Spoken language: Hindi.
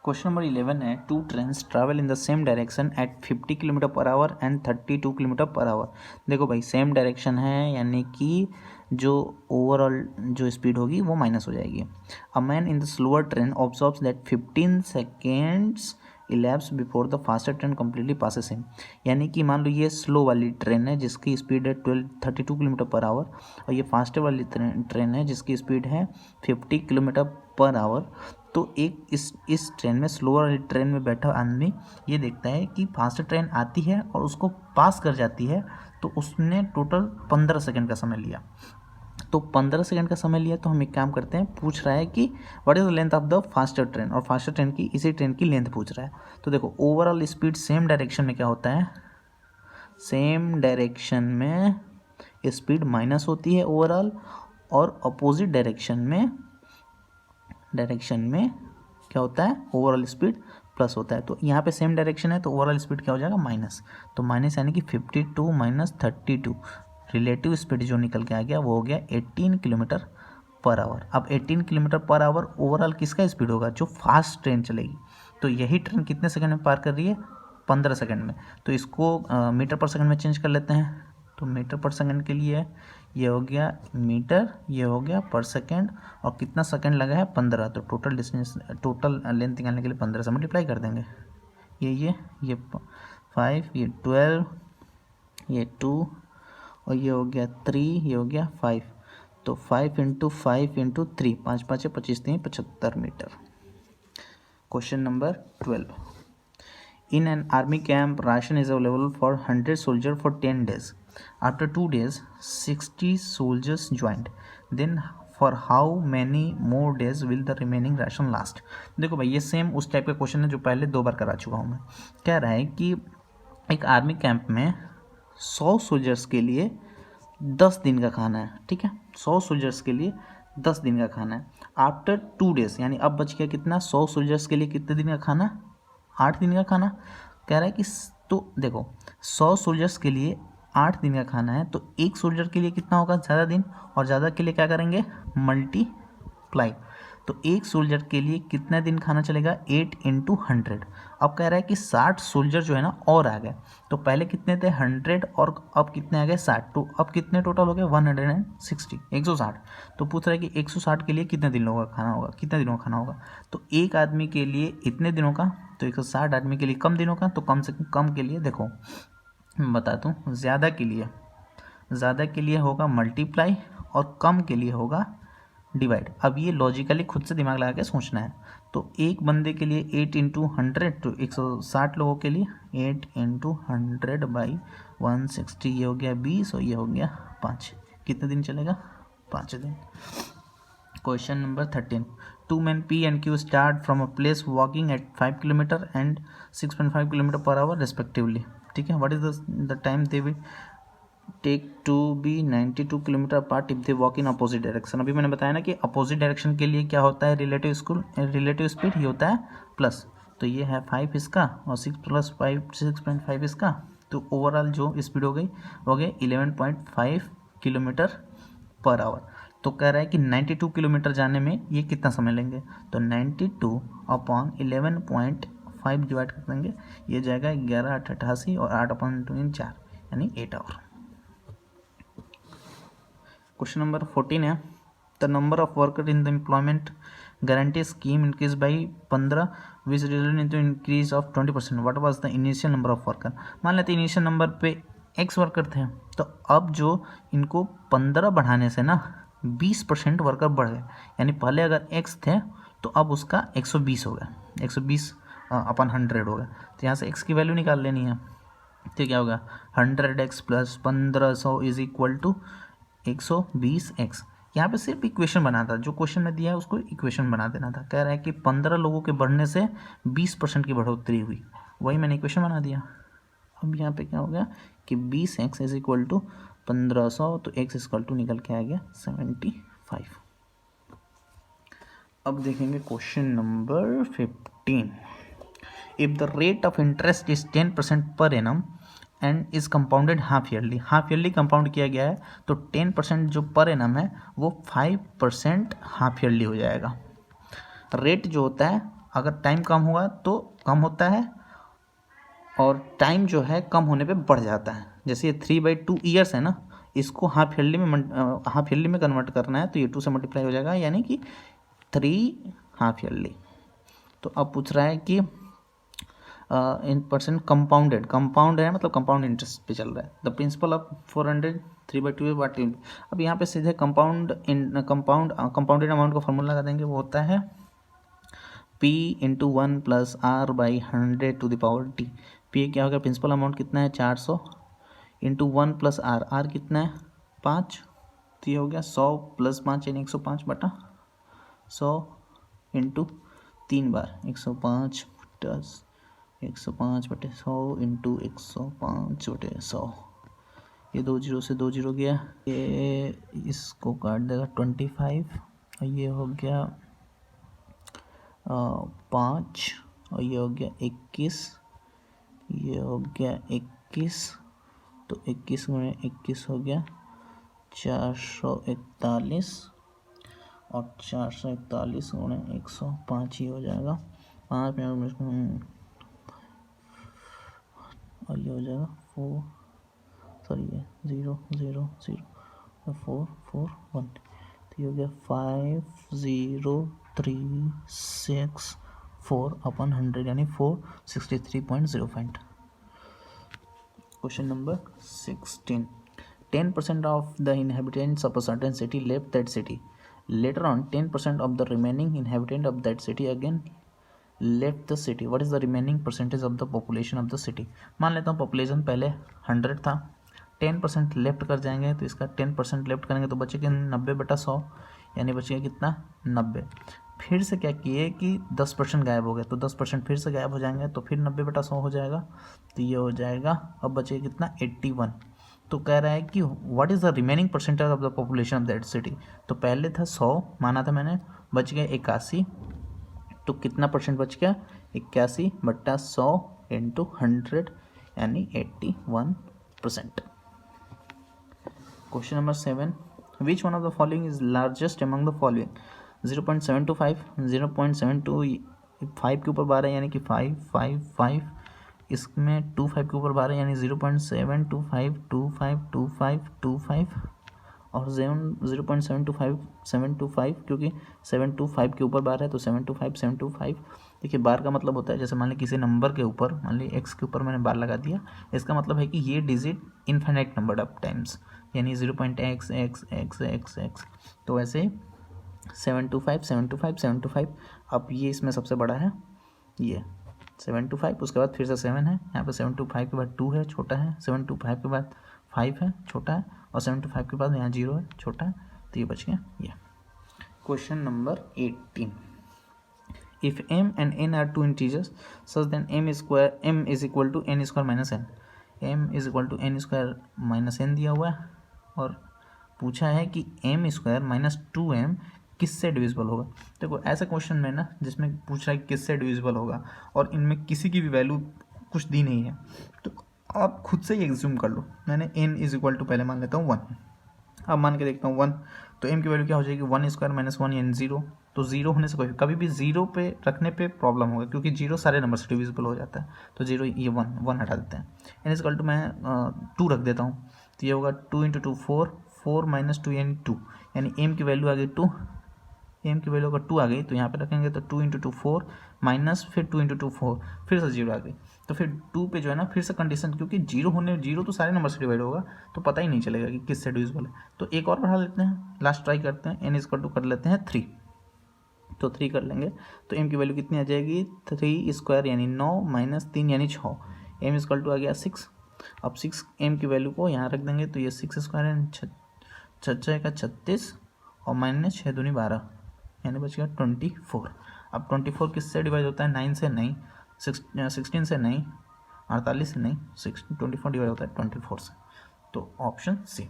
क्वेश्चन नंबर 11 है two trains travel in the same direction at 50 kilometre per hour and 32 kilometre per hour. देखो भाई सेम डायरेक्शन है यानी कि जो ओवरऑल जो स्पीड होगी वो माइनस हो जाएगी। A man in the slower train observes that 15 seconds elapse before the faster train completely passes him. यानी कि मान लो ये स्लो वाली ट्रेन है जिसकी स्पीड है 32 किलोमीटर पर आवर और ये फास्टर वाली ट्रेन है जिसकी स्पीड है 50 किलोमीटर पर आवर। तो एक इस ट्रेन में स्लोअर वाली ट्रेन में बैठा आदमी ये देखता है कि फास्टर ट्रेन आती है और उसको पास कर जाती है, तो उसने टोटल 15 सेकंड का समय लिया। तो 15 सेकंड का समय लिया तो हम एक काम करते हैं, पूछ रहा है कि what is the length of the faster train, और फास्टर ट्रेन की इसी ट्रेन की लेंथ पूछ रहा है। तो देखो ओवरऑल स्पीड सेम डायरेक्शन में क्या होता है, सेम डायरेक्शन में स्पीड माइनस होती है ओवरऑल, और अपोजिट डायरेक्शन में क्या होता है, ओवरऑल स्पीड प्लस होता है। तो यहाँ पे सेम डायरेक्शन है तो ओवरऑल स्पीड क्या हो जाएगा, माइनस। तो माइनस यानी कि 52 माइनस 32 रिलेटिव स्पीड जो निकल के आ गया वो हो गया 18 किलोमीटर पर आवर। अब 18 किलोमीटर पर आवर ओवरऑल किसका स्पीड होगा, जो फास्ट ट्रेन चलेगी। तो यही ट्रेन कितने सेकंड में पार कर रही है, 15 सेकंड में। तो इसको मीटर पर सेकंड में चेंज कर लेते हैं। तो मीटर पर सेकंड के लिए ये हो गया मीटर, ये हो गया पर सेकंड, और कितना सेकंड लगा है 15। तो टोटल डिस्टेंस, टोटल लेंथ निकालने के लिए 15 से मल्टीप्लाई कर देंगे। ये 5, ये 12, ये 2, और ये हो गया 3, ये हो गया 5। तो 5 into 5 into 3, 5 5 25 3 75 metre. Question number 12, in an army camp ration is available for 100 soldiers for 10 days. After 2 days 60 soldiers joined, then for how many more days will the remaining ration last? देखो भाई ये सेम उस टाइप का क्वेश्चन है जो पहले 2 बार करा चुका हूँ मैं। कह रहा है कि एक आर्मी कैंप में 100 सोल्जर्स के लिए 10 दिन का खाना है, ठीक है, 100 सोल्जर्स के लिए 10 दिन का खाना है। आफ्टर 2 डेज यानी अब बच गया कितना, 100 सोल्जर्स के लिए कितने दिन का खाना, 8 दिन का खाना। कह रहा है कि तो देखो 100 सोल्जर्स के लिए 8 दिन का खाना है, तो एक सोल्जर के लिए कितना होगा, ज़्यादा दिन, और ज़्यादा के लिए क्या करेंगे, मल्टीप्लाई। तो एक सोल्जर के लिए कितना दिन खाना चलेगा, 8 इंटू 100। अब कह रहा है कि 60 सोल्जर जो है ना और आ गए। तो पहले कितने थे 100 और अब कितने आ गए 60। तो अब कितने टोटल हो गए 160, 160। तो पूछ रहा है कि 160 के लिए कितने दिनों का खाना होगा, कितने दिनों का खाना होगा। तो एक आदमी के लिए इतने दिनों का, तो 160 आदमी के लिए कम दिनों का, तो कम से कम के लिए देखो मैं बता दूँ, ज़्यादा के लिए होगा मल्टीप्लाई और कम के लिए होगा डिवाइड। अब ये लॉजिकली खुद से दिमाग लगा के सोचना है। तो एक बंदे के लिए 8 इंटू 100, तो 160 लोगों के लिए 8 इंटू 100 बाई 160, ये हो गया 20 और ये हो गया 5। कितने दिन चलेगा, 5 दिन। Question number 13, 2 men P and Q start from a place walking at 5 km and 6.5 km per hour respectively, ठीक है। What is the time they will take to be 92 kilometre apart if they walk in opposite direction. अभी मैंने बताया ना कि अपोजिट डायरेक्शन के लिए क्या होता है, रिलेटिव स्पीड ही होता है प्लस। तो ये है 5 इसका और 6 + 5 6.5 इसका। तो ओवरऑल जो स्पीड हो गई 11.5 किलोमीटर पर आवर। तो कह रहा है कि 92 किलोमीटर जाने में ये कितना समय लेंगे, तो 92 अपॉन 11.5 डिवाइड कर देंगे, ये जाएगा 11 8 88 और 8 अपॉन 2 4 यानी 8 आवर। क्वेश्चन नंबर 14 है, the number of worker in the employment guarantee scheme increase by 15 which result in to increase of 20%। What was the initial number of worker. मान लेते इनिशियल नंबर पे x वर्कर थे, तो अब जो इनको 15 बढ़ाने से ना 20% वर्कर बढ़ गए, यानी पहले अगर x थे तो अब उसका 120 हो गया, 120 अपन 100 हो गया। तो यहाँ से x की वैल्यू निकाल लेनी है। तो क्या होगा 100x plus 1500 is equal to 120x। यहाँ पे सिर्फ इक्वेशन बना था, जो क्वेश्चन में दिया है उसको इक्वेशन बना देना था। कह रहा है कि 15 लोगों के बढ़ने से 20% की बढ़ोतरी हुई, वही मैंने इक्वेशन बना दिया। अब यहाँ पे क्या हो गया कि 20x इज इक्वल टू 1500, तो x इक्वल टू निकल के आ गया 75। अब देखेंगे question number 15, if the rate of interest is 10% per annum and is compounded half yearly compound किया गया है, तो 10% जो पर एनम है वो 5% हाफ ईयरली हो जाएगा। रेट जो होता है अगर टाइम कम हुआ तो कम होता है, और टाइम जो है कम होने पे बढ़ जाता है। जैसे ये 3/2 ईयर्स है ना, इसको हाफ ईयरली में कन्वर्ट करना है, तो ये 2 से मल्टीप्लाई हो जाएगा, यानी कि 3 हाफ ईयरली। तो अब पूछ रहा है कि इन परसेंट कंपाउंड है, मतलब कंपाउंड इंटरेस्ट पे चल रहा है। द प्रिंसिपल ऑफ 400 3/2 वाट। अब यहाँ पे सीधे कंपाउंडेड अमाउंट का फॉर्मूला लगा देंगे, वो होता है P into 1 plus R by 100 to the power T। P क्या होगा, प्रिंसिपल अमाउंट कितना है 400 इंटू 1 प्लस R कितना है 5, तो ये हो गया 100 प्लस 5 यानी 105 बटा 100 इंटू 3 बार 105 10 105 बटे 100 इंटू 105 बटे 100। ये 2 जीरो से 2 जीरो गया, ये इसको काट देगा 25, और ये हो गया 5, और ये हो गया 21, ये हो गया 21, तो 21 गुणे 21 हो गया 441, और 441 गुणे 105 ही हो जाएगा 5 में, और ये हो जाएगा 4 0 0 0 4 4 1, तो ये हो गया 50,364 अपन 100 यानी 463.05। Question number 16। 10% of the inhabitants of a certain city left that city. Later on, 10% of the remaining inhabitants of that city again left the city. What is the remaining percentage of the population of the city? मान लेता हूँ पॉपुलेशन पहले 100 था, 10% लेफ्ट कर जाएंगे, तो इसका 10% लेफ्ट करेंगे तो बचेगा 90/100, यानी बचेगा कितना 90। फिर से क्या किए कि 10% गायब हो गए, तो 10% फिर से गायब हो जाएंगे, तो फिर 90/100 हो जाएगा, तो ये हो जाएगा, अब बचेगा कितना 81। तो कह रहा है कि what is the remaining percentage of the population of that city. तो पहले था 100 माना था मैंने, बच गया 81, तो कितना परसेंट बच गया 81/100 इंटू 100 यानी 81%। Question number 7। Which one of the following is largest among the following. 0.725 0.725 के ऊपर 12 यानी कि 5 5 5, इसमें 25 के ऊपर 12 यानी 0.725 25 25 25, और 0.725 725, क्योंकि 725 के ऊपर बार है तो 725 725। देखिए बार का मतलब होता है, जैसे मान ली किसी नंबर के ऊपर, मान ली x के ऊपर मैंने बार लगा दिया, इसका मतलब है कि ये digit infinite number of times, यानी 0.x x x x x। तो वैसे 725 725 725। अब ये इसमें सबसे बड़ा है ये 725, उसके बाद फिर से 7 है, यहाँ पे 725 के बाद 2 है छोटा है, 725 के बाद 5 है छोटा है, और 725 के बाद यहाँ 0 है छोटा है, तो ये बच गया ये। Question number 18। If m and n are two integers such then m is equal to n square minus n, m is equal to n square minus n दिया हुआ है, और पूछा है कि m स्क्वायर माइनस 2m किससे डिविजिबल होगा। देखो ऐसा क्वेश्चन में ना जिसमें पूछ रहा है किससे डिविजिबल होगा, और इनमें किसी की भी वैल्यू कुछ दी नहीं है, तो आप खुद से ही एग्ज्यूम कर लो। मैंने n इज इक्वल टू पहले मान लेता हूँ 1, अब मान के देखता हूँ 1, तो m की वैल्यू क्या हो जाएगी 1 स्क्वायर माइनस 1 यानी 0। तो 0 होने से कभी भी 0 पे रखने पे प्रॉब्लम होगा, क्योंकि 0 सारे नंबर से डिविजिबल हो जाता है, तो 0 ये 1 हटा देते हैं। n इज इक्वल टू मैं 2 रख देता हूँ, तो ये होगा 2 × 2 4 4 माइनस 2 यानी 2, यानी m की वैल्यू आ गई 2, m की वैल्यू अगर 2 आ गई तो यहाँ पे रखेंगे तो 2 × 2 4 माइनस फिर 2 × 2 4 फिर से 0 आ गई, तो फिर 2 पे जो है ना फिर से कंडीशन, क्योंकि 0 तो सारे नंबर से डिवाइड होगा तो पता ही नहीं चलेगा कि किससे डिविजिबल है। तो एक और बढ़ा लेते हैं, लास्ट ट्राई करते हैं, n इक्वल टू कर लेते हैं 3, तो 3 कर लेंगे, तो m की वैल्यू कितनी आ जाएगी 3 स्क्वायर यानी 9 माइनस 3 यानी 6, m इक्वल टू आ गया 6। अब 6 m की वैल्यू को यहाँ रख देंगे, तो ये 6 स्क्वायर यानी 6 का 36 और माइनस 6 दूनी 12 यानी बच गया 24। अब 24 किससे डिवाइड होता है 9 से नहीं, 16 से नहीं, 48 से नहीं, 24 डिवाइड होता है 24 से, तो ऑप्शन सी।